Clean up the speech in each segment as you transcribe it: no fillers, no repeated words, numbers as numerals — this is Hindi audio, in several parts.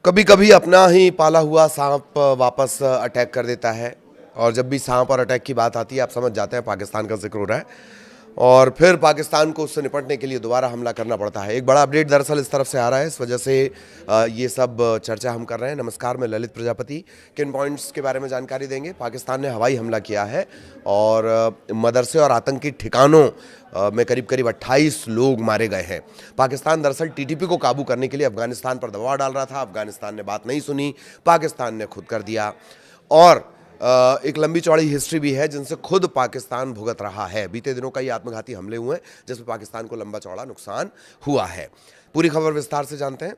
कभी कभी अपना ही पाला हुआ सांप वापस अटैक कर देता है। और जब भी सांप और अटैक की बात आती है आप समझ जाते हैं पाकिस्तान का जिक्र हो रहा है। और फिर पाकिस्तान को उससे निपटने के लिए दोबारा हमला करना पड़ता है। एक बड़ा अपडेट दरअसल इस तरफ से आ रहा है, इस वजह से ये सब चर्चा हम कर रहे हैं। नमस्कार, मैं ललित प्रजापति। किन पॉइंट्स के बारे में जानकारी देंगे? पाकिस्तान ने हवाई हमला किया है और मदरसे और आतंकी ठिकानों में करीब करीब 28 लोग मारे गए हैं। पाकिस्तान दरअसल टीटीपी को काबू करने के लिए अफगानिस्तान पर दबाव डाल रहा था। अफगानिस्तान ने बात नहीं सुनी, पाकिस्तान ने खुद कर दिया। और एक लंबी चौड़ी हिस्ट्री भी है जिनसे खुद पाकिस्तान भुगत रहा है। बीते दिनों कई आत्मघाती हमले हुए जिसमें पाकिस्तान को लंबा चौड़ा नुकसान हुआ है। पूरी खबर विस्तार से जानते हैं।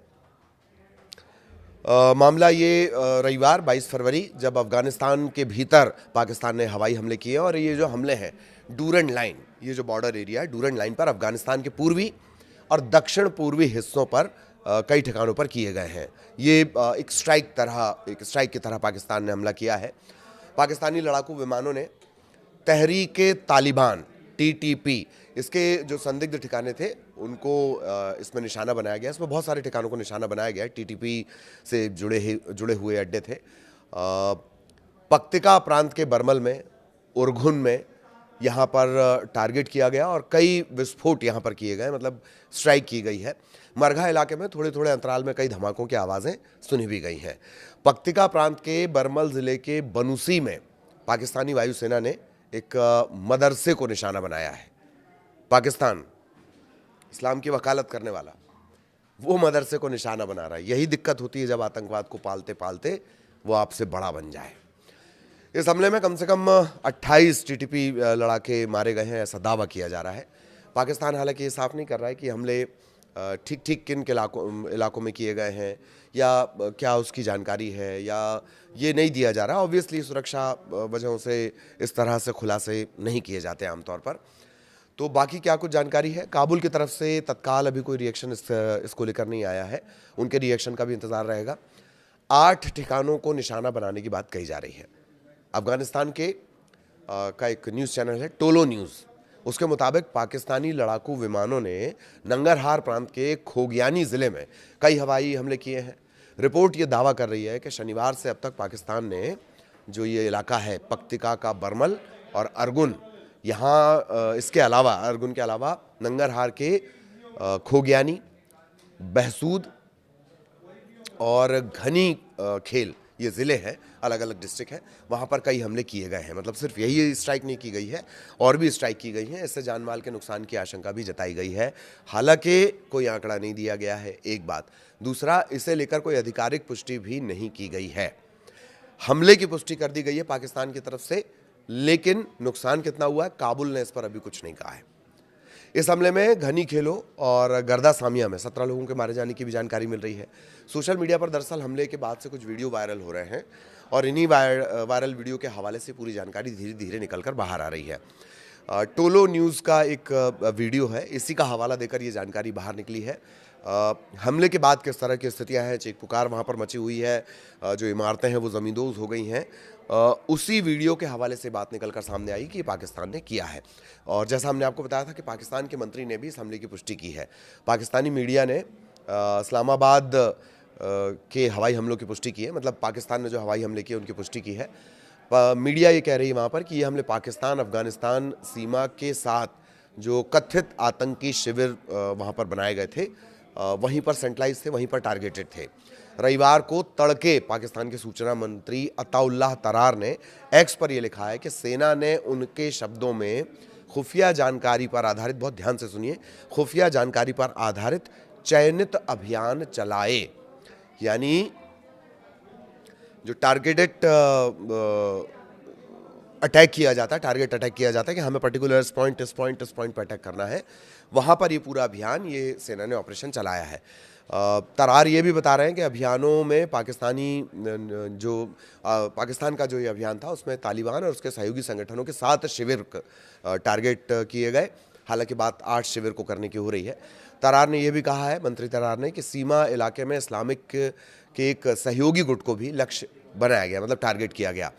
मामला ये रविवार 22 फरवरी जब अफगानिस्तान के भीतर पाकिस्तान ने हवाई हमले किए और ये जो हमले हैं डूरंड लाइन, ये जो बॉर्डर एरिया है डूरंड लाइन पर अफगानिस्तान के पूर्वी और दक्षिण पूर्वी हिस्सों पर कई ठिकानों पर किए गए हैं। ये एक स्ट्राइक की तरह पाकिस्तान ने हमला किया है। पाकिस्तानी लड़ाकू विमानों ने तहरीके तालिबान टीटीपी, इसके जो संदिग्ध ठिकाने थे उनको इसमें निशाना बनाया गया। इसमें बहुत सारे ठिकानों को निशाना बनाया गया है। टीटीपी से जुड़े हुए अड्डे थे। पक्तिका प्रांत के बरमल में, उरगुन में यहाँ पर टारगेट किया गया और कई विस्फोट यहाँ पर किए गए, मतलब स्ट्राइक की गई है। मरघा इलाके में थोड़े थोड़े अंतराल में कई धमाकों की आवाज़ें सुनी भी गई हैं। पक्तिका प्रांत के बरमल ज़िले के बनुसी में पाकिस्तानी वायुसेना ने एक मदरसे को निशाना बनाया है। पाकिस्तान, इस्लाम की वकालत करने वाला, वो मदरसे को निशाना बना रहा है। यही दिक्कत होती है जब आतंकवाद को पालते पालते वो आपसे बड़ा बन जाए। इस हमले में कम से कम 28 टीटीपी लड़ाके मारे गए हैं, ऐसा दावा किया जा रहा है। पाकिस्तान हालांकि ये साफ नहीं कर रहा है कि हमले ठीक ठीक किन के इलाकों में किए गए हैं या क्या उसकी जानकारी है, या ये नहीं दिया जा रहा। ऑब्वियसली सुरक्षा वजहों से इस तरह से खुलासे नहीं किए जाते आमतौर पर। तो बाकी क्या कुछ जानकारी है? काबुल की तरफ से तत्काल अभी कोई रिएक्शन इसको लेकर नहीं आया है, उनके रिएक्शन का भी इंतज़ार रहेगा। 8 ठिकानों को निशाना बनाने की बात कही जा रही है। अफगानिस्तान के का एक न्यूज़ चैनल है टोलो न्यूज़, उसके मुताबिक पाकिस्तानी लड़ाकू विमानों ने नंगरहार प्रांत के खोगियानी ज़िले में कई हवाई हमले किए हैं। रिपोर्ट ये दावा कर रही है कि शनिवार से अब तक पाकिस्तान ने जो ये इलाका है पक्तिका का बरमल और अरगुन, यहाँ इसके अलावा अरगुन के अलावा नंगरहार के खोगियानी, बहसूद और घनी खेल, ये ज़िले हैं, अलग अलग डिस्ट्रिक्ट हैं, वहाँ पर कई हमले किए गए हैं। मतलब सिर्फ यही स्ट्राइक नहीं की गई है, और भी स्ट्राइक की गई हैं। इससे जान माल के नुकसान की आशंका भी जताई गई है। हालांकि कोई आंकड़ा नहीं दिया गया है, एक बात। दूसरा, इसे लेकर कोई आधिकारिक पुष्टि भी नहीं की गई है। हमले की पुष्टि कर दी गई है पाकिस्तान की तरफ से, लेकिन नुकसान कितना हुआ है काबुल ने इस पर अभी कुछ नहीं कहा है। इस हमले में घनी खेलों और गर्दा सामिया में 17 लोगों के मारे जाने की भी जानकारी मिल रही है। सोशल मीडिया पर दरअसल हमले के बाद से कुछ वीडियो वायरल हो रहे हैं और इन्हीं वायरल वीडियो के हवाले से पूरी जानकारी धीरे धीरे निकलकर बाहर आ रही है। टोलो न्यूज़ का एक वीडियो है, इसी का हवाला देकर ये जानकारी बाहर निकली है। हमले के बाद किस तरह की स्थितियां हैं, चीख पुकार वहाँ पर मची हुई है, जो इमारतें हैं वो ज़मींदोज़ हो गई हैं। उसी वीडियो के हवाले से बात निकलकर सामने आई कि पाकिस्तान ने किया है। और जैसा हमने आपको बताया था कि पाकिस्तान के मंत्री ने भी इस हमले की पुष्टि की है। पाकिस्तानी मीडिया ने इस्लामाबाद के हवाई हमलों की पुष्टि की है, मतलब पाकिस्तान ने जो हवाई हमले किए उनकी पुष्टि की है। मीडिया ये कह रही है वहाँ पर कि ये हमले पाकिस्तान अफगानिस्तान सीमा के साथ जो कथित आतंकी शिविर वहाँ पर बनाए गए थे, वहीं पर सेंट्रलाइज थे, वहीं पर टारगेटेड थे। रविवार को तड़के पाकिस्तान के सूचना मंत्री अताउल्लाह तरार ने एक्स पर यह लिखा है कि सेना ने उनके शब्दों में खुफिया जानकारी पर आधारित, बहुत ध्यान से सुनिए, खुफिया जानकारी पर आधारित चयनित अभियान चलाए। यानी जो टारगेटेड अटैक किया जाता है, टारगेट अटैक किया जाता है कि हमें पर्टिकुलर इस पॉइंट पर अटैक करना है, वहाँ पर ये पूरा अभियान, ये सेना ने ऑपरेशन चलाया है। तरार ये भी बता रहे हैं कि अभियानों में पाकिस्तान का जो ये अभियान था उसमें तालिबान और उसके सहयोगी संगठनों के 7 शिविर टारगेट किए गए। हालांकि बात 8 शिविर को करने की हो रही है। तरार ने यह भी कहा है, मंत्री तरार ने, कि सीमा इलाके में इस्लामिक के एक सहयोगी गुट को भी लक्ष्य बनाया गया, मतलब टारगेट किया गया।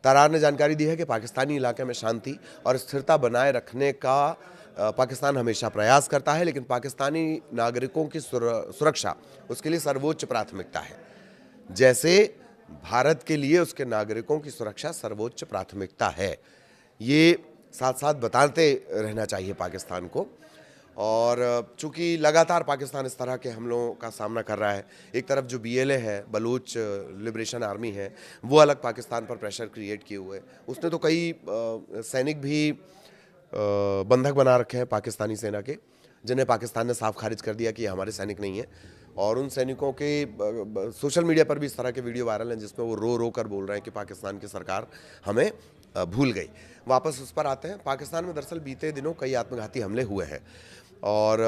तरार ने जानकारी दी है कि पाकिस्तानी इलाके में शांति और स्थिरता बनाए रखने का पाकिस्तान हमेशा प्रयास करता है, लेकिन पाकिस्तानी नागरिकों की सुरक्षा उसके लिए सर्वोच्च प्राथमिकता है। जैसे भारत के लिए उसके नागरिकों की सुरक्षा सर्वोच्च प्राथमिकता है। ये साथ साथ बताते रहना चाहिए पाकिस्तान को। और चूंकि लगातार पाकिस्तान इस तरह के हमलों का सामना कर रहा है, एक तरफ जो BLA है, बलूच लिबरेशन आर्मी है, वो अलग पाकिस्तान पर प्रेशर क्रिएट किए हुए, उसने तो कई सैनिक भी बंधक बना रखे हैं पाकिस्तानी सेना के, जिन्हें पाकिस्तान ने साफ खारिज कर दिया कि ये हमारे सैनिक नहीं है। और उन सैनिकों के सोशल मीडिया पर भी इस तरह के वीडियो वायरल हैं जिसमें वो रो रो कर बोल रहे हैं कि पाकिस्तान की सरकार हमें भूल गई। वापस उस पर आते हैं। पाकिस्तान में दरअसल बीते दिनों कई आत्मघाती हमले हुए हैं और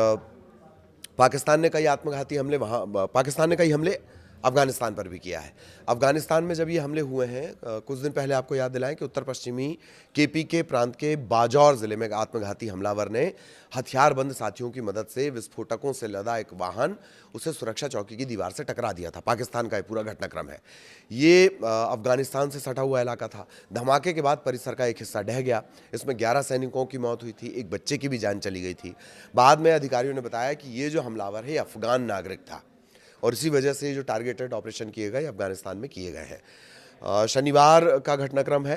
पाकिस्तान ने कई हमले अफगानिस्तान पर भी किया है। अफगानिस्तान में जब ये हमले हुए हैं, कुछ दिन पहले आपको याद दिलाएं कि उत्तर पश्चिमी KP के प्रांत के बाजौर ज़िले में आत्मघाती हमलावर ने हथियारबंद साथियों की मदद से विस्फोटकों से लदा एक वाहन उसे सुरक्षा चौकी की दीवार से टकरा दिया था। पाकिस्तान का ये पूरा घटनाक्रम है। ये अफगानिस्तान से सटा हुआ इलाका था। धमाके के बाद परिसर का एक हिस्सा ढह गया। इसमें 11 सैनिकों की मौत हुई थी, एक बच्चे की भी जान चली गई थी। बाद में अधिकारियों ने बताया कि ये जो हमलावर है अफगान नागरिक था और इसी वजह से जो टारगेटेड ऑपरेशन किए गए अफगानिस्तान में किए गए हैं। शनिवार का घटनाक्रम है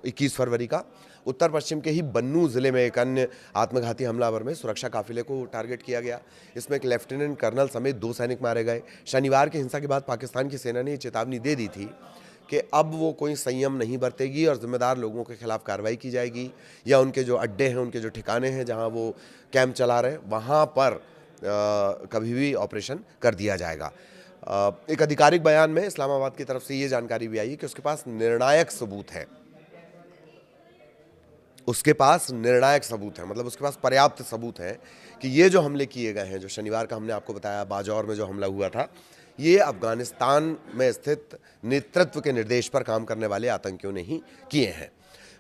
21 फरवरी का। उत्तर पश्चिम के ही बन्नू ज़िले में एक अन्य आत्मघाती हमलावर में सुरक्षा काफिले को टारगेट किया गया। इसमें एक लेफ्टिनेंट कर्नल समेत 2 सैनिक मारे गए। शनिवार की हिंसा के बाद पाकिस्तान की सेना ने चेतावनी दे दी थी कि अब वो कोई संयम नहीं बरतेगी और जिम्मेदार लोगों के खिलाफ कार्रवाई की जाएगी, या उनके जो अड्डे हैं, उनके जो ठिकाने हैं जहाँ वो कैंप चला रहे हैं, वहाँ पर कभी भी ऑपरेशन कर दिया जाएगा। एक आधिकारिक बयान में इस्लामाबाद की तरफ से ये जानकारी भी आई है कि उसके पास निर्णायक सबूत है। मतलब उसके पास पर्याप्त सबूत है कि ये जो हमले किए गए हैं, जो शनिवार का हमने आपको बताया बाजौर में जो हमला हुआ था, ये अफगानिस्तान में स्थित नेतृत्व के निर्देश पर काम करने वाले आतंकियों ने ही किए हैं।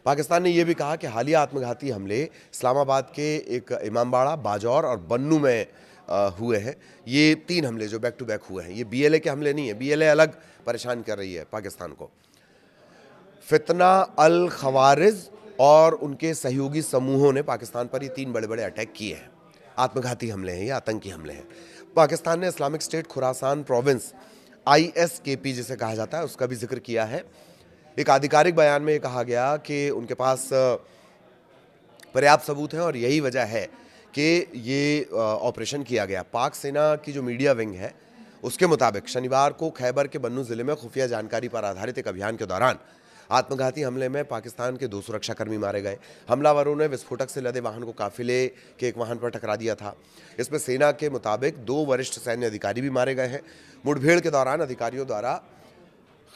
पाकिस्तान ने यह भी कहा कि हालिया आत्मघाती हमले इस्लामाबाद के एक इमामबाड़ा, बाजौर और बन्नू में हुए हैं। ये 3 हमले जो बैक टू बैक हुए हैं, ये BLA के हमले नहीं है। BLA अलग परेशान कर रही है पाकिस्तान को। फितना अल खवारिज और उनके सहयोगी समूहों ने पाकिस्तान पर ये 3 बड़े बड़े अटैक किए हैं। आत्मघाती हमले हैं या आतंकी हमले हैं। पाकिस्तान ने Islamic State Khorasan province ISKP जिसे कहा जाता है उसका भी जिक्र किया है। एक आधिकारिक बयान में कहा गया कि उनके पास पर्याप्त सबूत हैं और यही वजह है कि ये ऑपरेशन किया गया। पाक सेना की जो मीडिया विंग है उसके मुताबिक शनिवार को खैबर के बन्नू ज़िले में खुफिया जानकारी पर आधारित एक अभियान के दौरान आत्मघाती हमले में पाकिस्तान के 2 सुरक्षाकर्मी मारे गए। हमलावरों ने विस्फोटक से लदे वाहन को काफिले के एक वाहन पर टकरा दिया था। इसमें सेना के मुताबिक 2 वरिष्ठ सैन्य अधिकारी भी मारे गए हैं। मुठभेड़ के दौरान अधिकारियों द्वारा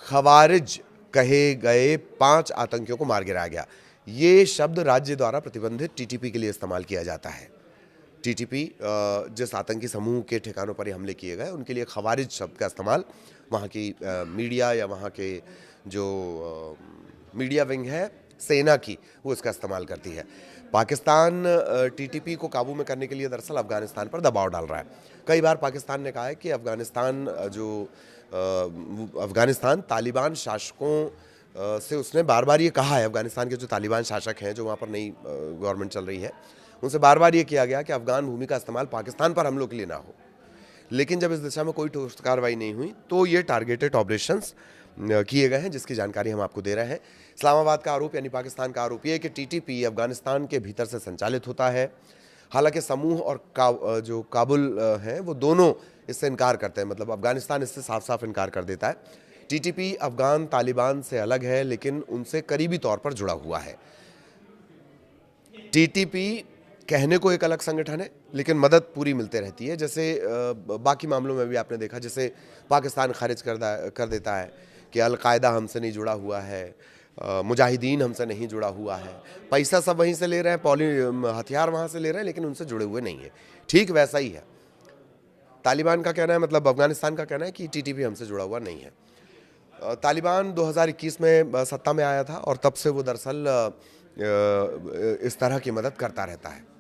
खवारिज कहे गए 5 आतंकियों को मार गिराया गया। ये शब्द राज्य द्वारा प्रतिबंधित TTP के लिए इस्तेमाल किया जाता है। TTP जिस आतंकी समूह के ठिकानों पर ये हमले किए गए उनके लिए खवारिज शब्द का इस्तेमाल वहाँ की मीडिया या वहाँ के जो मीडिया विंग है सेना की, वो इसका इस्तेमाल करती है। पाकिस्तान TTP को काबू में करने के लिए दरअसल अफगानिस्तान पर दबाव डाल रहा है। कई बार पाकिस्तान ने कहा है कि अफगानिस्तान तालिबान शासकों से उसने बार बार ये कहा है, अफगानिस्तान के जो तालिबान शासक हैं, जो वहाँ पर नई गवर्नमेंट चल रही है, उनसे बार बार ये किया गया कि अफगान भूमि का इस्तेमाल पाकिस्तान पर हमलों के लिए ना हो। लेकिन जब इस दिशा में कोई ठोस कार्रवाई नहीं हुई तो ये टारगेटेड ऑपरेशंस किए गए हैं, जिसकी जानकारी हम आपको दे रहे हैं। इस्लामाबाद का आरोप यानी पाकिस्तान का आरोप ये है कि TTP अफगानिस्तान के भीतर से संचालित होता है। हालांकि समूह और जो काबुल हैं वो दोनों इससे इनकार करते हैं। मतलब अफगानिस्तान इससे साफ साफ इनकार कर देता है। TTP अफगान तालिबान से अलग है लेकिन उनसे करीबी तौर पर जुड़ा हुआ है। TTP कहने को एक अलग संगठन है लेकिन मदद पूरी मिलते रहती है। जैसे बाकी मामलों में भी आपने देखा, जैसे पाकिस्तान खारिज कर देता है कि अलकायदा हमसे नहीं जुड़ा हुआ है, मुजाहिदीन हमसे नहीं जुड़ा हुआ है, पैसा सब वहीं से ले रहे हैं, हथियार वहाँ से ले रहे हैं लेकिन उनसे जुड़े हुए नहीं है। ठीक वैसा ही है तालिबान का कहना है, मतलब अफगानिस्तान का कहना है कि TTP हमसे जुड़ा हुआ नहीं है। तालिबान 2021 में सत्ता में आया था और तब से वो दरअसल इस तरह की मदद करता रहता है।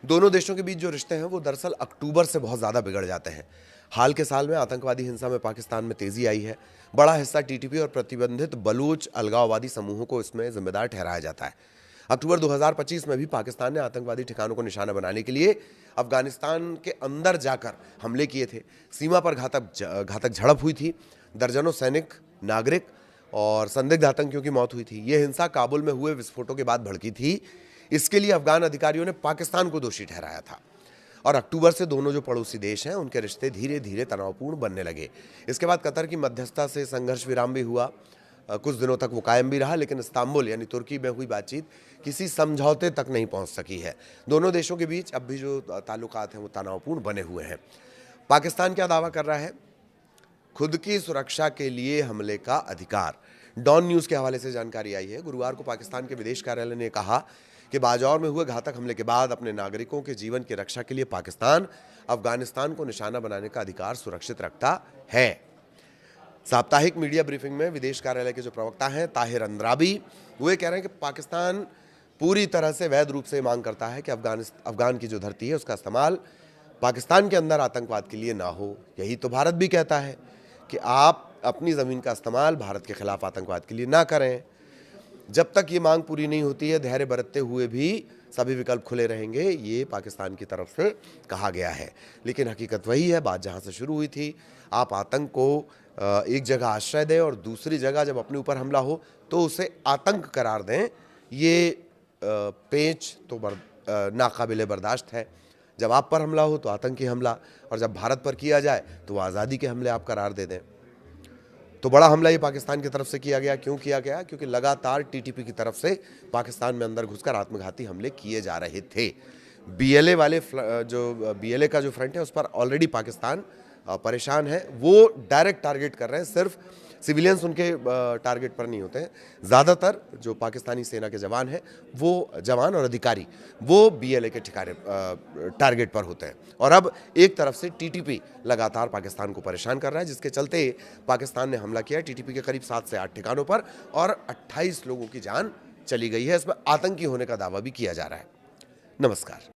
दोनों देशों के बीच जो रिश्ते हैं वो दरअसल अक्टूबर से बहुत ज़्यादा बिगड़ जाते हैं। हाल के साल में आतंकवादी हिंसा में पाकिस्तान में तेज़ी आई है। बड़ा हिस्सा TTP और प्रतिबंधित बलूच अलगाववादी समूहों को इसमें जिम्मेदार ठहराया जाता है। अक्टूबर 2025 में भी पाकिस्तान ने आतंकवादी ठिकानों को निशाना बनाने के लिए अफगानिस्तान के अंदर जाकर हमले किए थे। सीमा पर घातक झड़प हुई थी। दर्जनों सैनिक, नागरिक और संदिग्ध आतंकियों की मौत हुई थी। यह हिंसा काबुल में हुए विस्फोटों के बाद भड़की थी। इसके लिए अफगान अधिकारियों ने पाकिस्तान को दोषी ठहराया था और अक्टूबर से दोनों जो पड़ोसी देश हैं उनके रिश्ते धीरे धीरे तनावपूर्ण बनने लगे। इसके बाद कतर की मध्यस्थता से संघर्ष विराम भी हुआ। कुछ दिनों तक वो कायम भी रहा, लेकिन इस्तांबुल यानी तुर्की में हुई बातचीत किसी समझौते तक नहीं पहुंच सकी है। दोनों देशों के बीच अब भी जो ताल्लुकात हैं वो तनावपूर्ण बने हुए हैं। पाकिस्तान क्या दावा कर रहा है? खुद की सुरक्षा के लिए हमले का अधिकार। डॉन न्यूज़ के हवाले से जानकारी आई है। गुरुवार को पाकिस्तान के विदेश कार्यालय ने कहा कि बाजौर में हुए घातक हमले के बाद अपने नागरिकों के जीवन की रक्षा के लिए पाकिस्तान अफगानिस्तान को निशाना बनाने का अधिकार सुरक्षित रखता है। साप्ताहिक मीडिया ब्रीफिंग में विदेश कार्यालय के जो प्रवक्ता हैं ताहिर अंद्राबी, वो ये कह रहे हैं कि पाकिस्तान पूरी तरह से वैध रूप से मांग करता है कि अफगान की जो धरती है उसका इस्तेमाल पाकिस्तान के अंदर आतंकवाद के लिए ना हो। यही तो भारत भी कहता है कि आप अपनी ज़मीन का इस्तेमाल भारत के खिलाफ आतंकवाद के लिए ना करें। जब तक ये मांग पूरी नहीं होती है, धैर्य बरतते हुए भी सभी विकल्प खुले रहेंगे, ये पाकिस्तान की तरफ से कहा गया है। लेकिन हकीकत वही है, बात जहाँ से शुरू हुई थी, आप आतंक को एक जगह आश्रय दें और दूसरी जगह जब अपने ऊपर हमला हो तो उसे आतंक करार दें। ये पेच तो नाकाबिले बर्दाश्त है। जब आप पर हमला हो तो आतंकी हमला, और जब भारत पर किया जाए तो आज़ादी के हमले आप करार दे दें। तो बड़ा हमला ये पाकिस्तान की तरफ से किया गया। क्यों किया गया? क्योंकि लगातार टीटीपी की तरफ से पाकिस्तान में अंदर घुसकर आत्मघाती हमले किए जा रहे थे। बीएलए वाले जो बीएलए का जो फ्रंट है उस पर ऑलरेडी पाकिस्तान परेशान है। वो डायरेक्ट टारगेट कर रहे हैं, सिर्फ सिविलियंस उनके टारगेट पर नहीं होते हैं। ज़्यादातर जो पाकिस्तानी सेना के जवान हैं, वो जवान और अधिकारी वो बीएलए के ठिकाने टारगेट पर होते हैं। और अब एक तरफ से टीटीपी लगातार पाकिस्तान को परेशान कर रहा है, जिसके चलते पाकिस्तान ने हमला किया टीटीपी के करीब 7 से 8 ठिकानों पर और 28 लोगों की जान चली गई है। इसमें आतंकी होने का दावा भी किया जा रहा है। नमस्कार।